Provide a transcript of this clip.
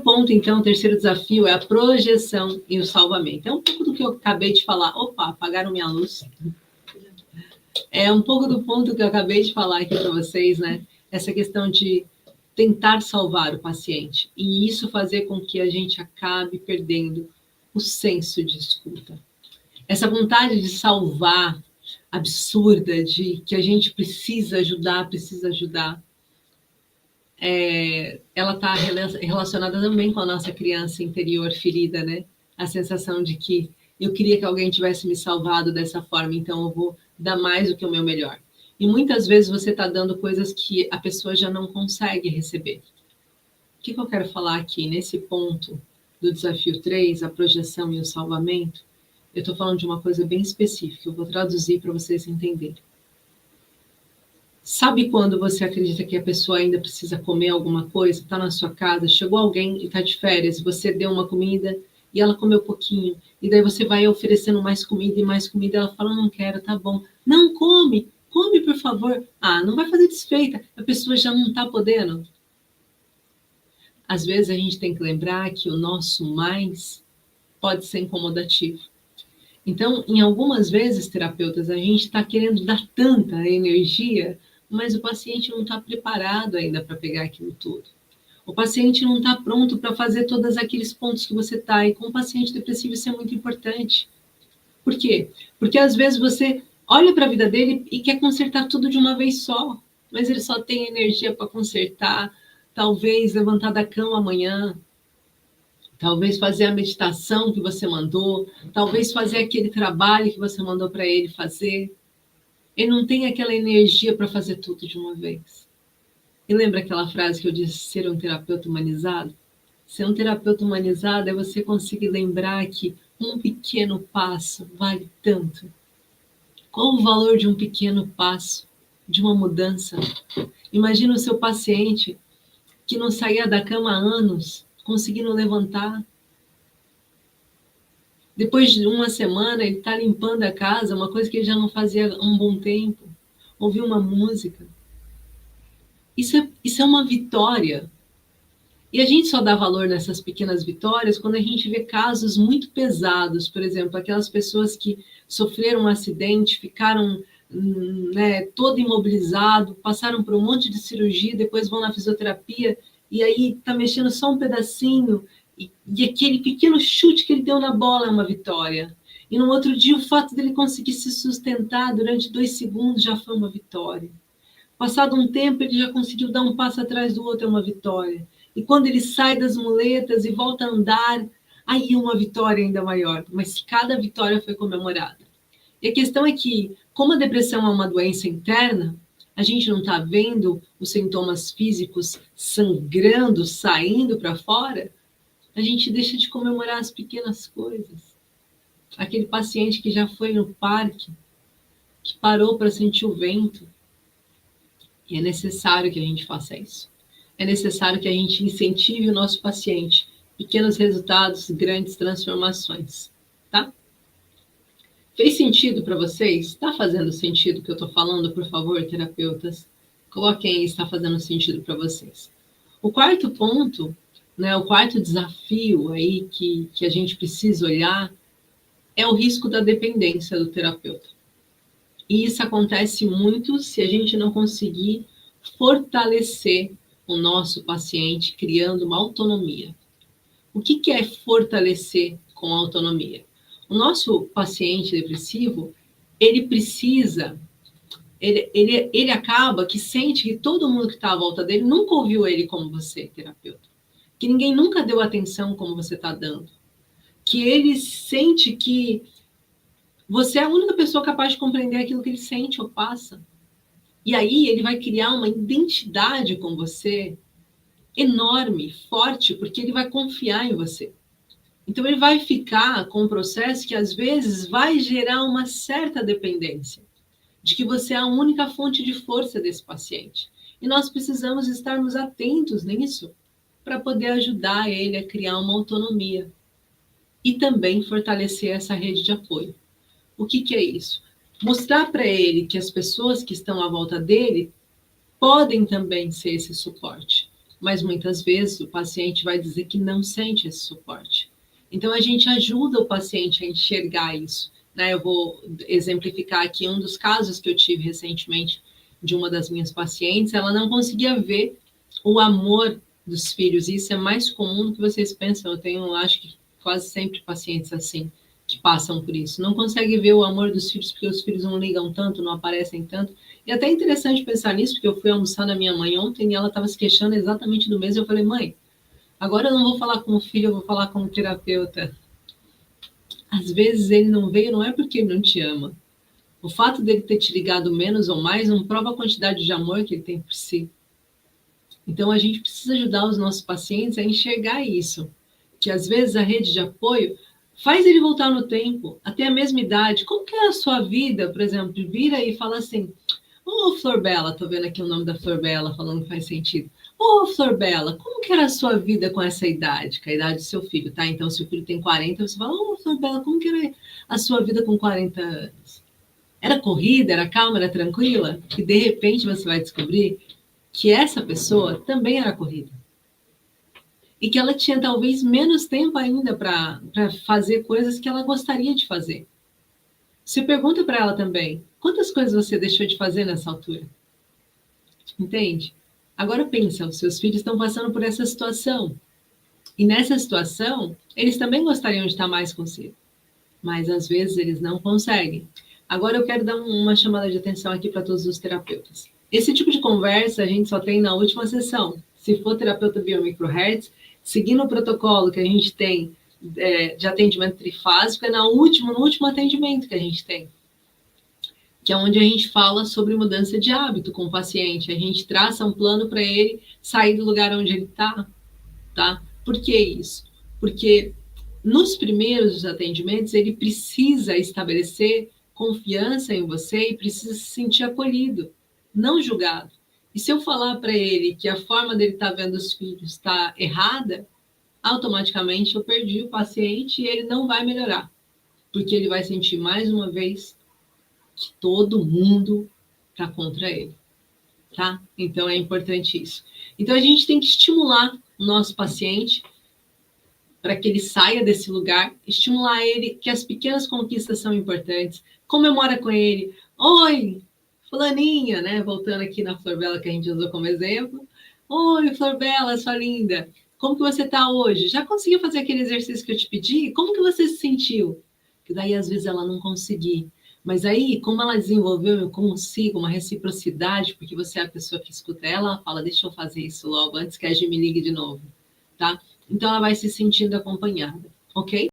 ponto, então, o terceiro desafio é a projeção e o salvamento. É um pouco do que eu acabei de falar. Opa, apagaram minha luz. É um pouco do ponto que eu acabei de falar aqui para vocês, né? Essa questão de tentar salvar o paciente. E isso fazer com que a gente acabe perdendo o senso de escuta. Essa vontade de salvar absurda, de que a gente precisa ajudar, ela está relacionada também com a nossa criança interior ferida, né? A sensação de que eu queria que alguém tivesse me salvado dessa forma, então eu vou dar mais do que o meu melhor. E muitas vezes você está dando coisas que a pessoa já não consegue receber. O que eu quero falar aqui, nesse ponto do desafio 3, a projeção e o salvamento? Eu estou falando de uma coisa bem específica, eu vou traduzir para vocês entenderem. Sabe quando você acredita que a pessoa ainda precisa comer alguma coisa, está na sua casa, chegou alguém e está de férias, você deu uma comida e ela comeu pouquinho, e daí você vai oferecendo mais comida, ela fala, não quero, tá bom. Não, come por favor. Ah, não vai fazer desfeita, a pessoa já não está podendo. Às vezes a gente tem que lembrar que o nosso mais pode ser incomodativo. Então, em algumas vezes, terapeutas, a gente está querendo dar tanta energia, mas o paciente não está preparado ainda para pegar aquilo tudo. O paciente não está pronto para fazer todos aqueles pontos que você está. E com o paciente depressivo isso é muito importante. Por quê? Porque às vezes você olha para a vida dele e quer consertar tudo de uma vez só, mas ele só tem energia para consertar, talvez levantar da cama amanhã, talvez fazer a meditação que você mandou, talvez fazer aquele trabalho que você mandou para ele fazer. Ele não tem aquela energia para fazer tudo de uma vez. E lembra aquela frase que eu disse, ser um terapeuta humanizado? Ser um terapeuta humanizado é você conseguir lembrar que um pequeno passo vale tanto. Qual o valor de um pequeno passo, de uma mudança? Imagina o seu paciente que não saía da cama há anos, conseguindo levantar. Depois de uma semana, ele está limpando a casa, uma coisa que ele já não fazia há um bom tempo. Ouvir uma música. Isso é uma vitória. E a gente só dá valor nessas pequenas vitórias quando a gente vê casos muito pesados. Por exemplo, aquelas pessoas que sofreram um acidente, ficaram todo imobilizado, passaram por um monte de cirurgia, depois vão na fisioterapia, e aí está mexendo só um pedacinho, e aquele pequeno chute que ele deu na bola é uma vitória. E no outro dia, o fato dele conseguir se sustentar durante 2 segundos já foi uma vitória. Passado um tempo, ele já conseguiu dar um passo atrás do outro, é uma vitória. E quando ele sai das muletas e volta a andar, aí é uma vitória ainda maior. Mas cada vitória foi comemorada. E a questão é que, como a depressão é uma doença interna, a gente não está vendo os sintomas físicos sangrando, saindo para fora, a gente deixa de comemorar as pequenas coisas. Aquele paciente que já foi no parque, que parou para sentir o vento. E é necessário que a gente faça isso. É necessário que a gente incentive o nosso paciente. Pequenos resultados, grandes transformações. Tá? Fez sentido para vocês? Está fazendo sentido o que eu estou falando? Por favor, terapeutas, coloquem aí, está fazendo sentido para vocês. O quarto ponto, o quarto desafio aí que a gente precisa olhar é o risco da dependência do terapeuta. E isso acontece muito se a gente não conseguir fortalecer o nosso paciente criando uma autonomia. O que é fortalecer com a autonomia? O nosso paciente depressivo, ele precisa, ele acaba que sente que todo mundo que está à volta dele nunca ouviu ele como você, terapeuta. Que ninguém nunca deu atenção como você está dando. Que ele sente que você é a única pessoa capaz de compreender aquilo que ele sente ou passa. E aí ele vai criar uma identidade com você enorme, forte, porque ele vai confiar em você. Então ele vai ficar com um processo que às vezes vai gerar uma certa dependência, de que você é a única fonte de força desse paciente. E nós precisamos estarmos atentos nisso para poder ajudar ele a criar uma autonomia e também fortalecer essa rede de apoio. O que é isso? Mostrar para ele que as pessoas que estão à volta dele podem também ser esse suporte. mas muitas vezes o paciente vai dizer que não sente esse suporte. Então, a gente ajuda o paciente a enxergar isso, né? Eu vou exemplificar aqui um dos casos que eu tive recentemente de uma das minhas pacientes. Ela não conseguia ver o amor dos filhos. Isso é mais comum do que vocês pensam. Eu tenho, acho que quase sempre pacientes assim, que passam por isso. Não consegue ver o amor dos filhos porque os filhos não ligam tanto, não aparecem tanto. E até é interessante pensar nisso, porque eu fui almoçar na minha mãe ontem e ela estava se queixando exatamente do mesmo. Eu falei, mãe, agora eu não vou falar com o filho, eu vou falar com o terapeuta. Às vezes ele não veio, não é porque ele não te ama. O fato dele ter te ligado menos ou mais não prova a quantidade de amor que ele tem por si. Então, a gente precisa ajudar os nossos pacientes a enxergar isso, que às vezes a rede de apoio faz ele voltar no tempo, até a mesma idade. Como que é a sua vida, por exemplo? Vira e fala assim, ô, Flor Bela, tô vendo aqui o nome da Flor Bela, falando que faz sentido. Ô, Flor Bela, como que era a sua vida com essa idade, com a idade do seu filho, tá? Então, se o filho tem 40, você fala, ô, Flor Bela, como que era a sua vida com 40 anos? Era corrida, era calma, era tranquila? E, de repente, você vai descobrir que essa pessoa também era corrida. E que ela tinha talvez menos tempo ainda para fazer coisas que ela gostaria de fazer. Você pergunta para ela também, quantas coisas você deixou de fazer nessa altura? Entende? Agora pensa, os seus filhos estão passando por essa situação. E nessa situação, eles também gostariam de estar mais consigo. Mas às vezes eles não conseguem. Agora eu quero dar uma chamada de atenção aqui para todos os terapeutas. Esse tipo de conversa a gente só tem na última sessão. Se for terapeuta biomicrohertz, seguindo o protocolo que a gente tem de atendimento trifásico, é no último atendimento que a gente tem, que é onde a gente fala sobre mudança de hábito com o paciente. A gente traça um plano para ele sair do lugar onde ele está, tá? Por que isso? Porque nos primeiros atendimentos ele precisa estabelecer confiança em você e precisa se sentir acolhido, não julgado. E se eu falar para ele que a forma dele estar vendo os filhos está errada, automaticamente eu perdi o paciente e ele não vai melhorar, porque ele vai sentir mais uma vez que todo mundo está contra ele, tá? Então é importante isso. Então a gente tem que estimular o nosso paciente para que ele saia desse lugar, estimular ele que as pequenas conquistas são importantes, comemora com ele, oi, fulaninha, né? Voltando aqui na Flor Bela que a gente usou como exemplo, oi, Flor Bela, sua linda, como que você está hoje? Já conseguiu fazer aquele exercício que eu te pedi? Como que você se sentiu? Que daí às vezes ela não conseguiu. Mas aí, como ela desenvolveu, eu consigo uma reciprocidade, porque você é a pessoa que escuta ela fala, deixa eu fazer isso logo antes que a Gi me ligue de novo, tá? Então ela vai se sentindo acompanhada, ok?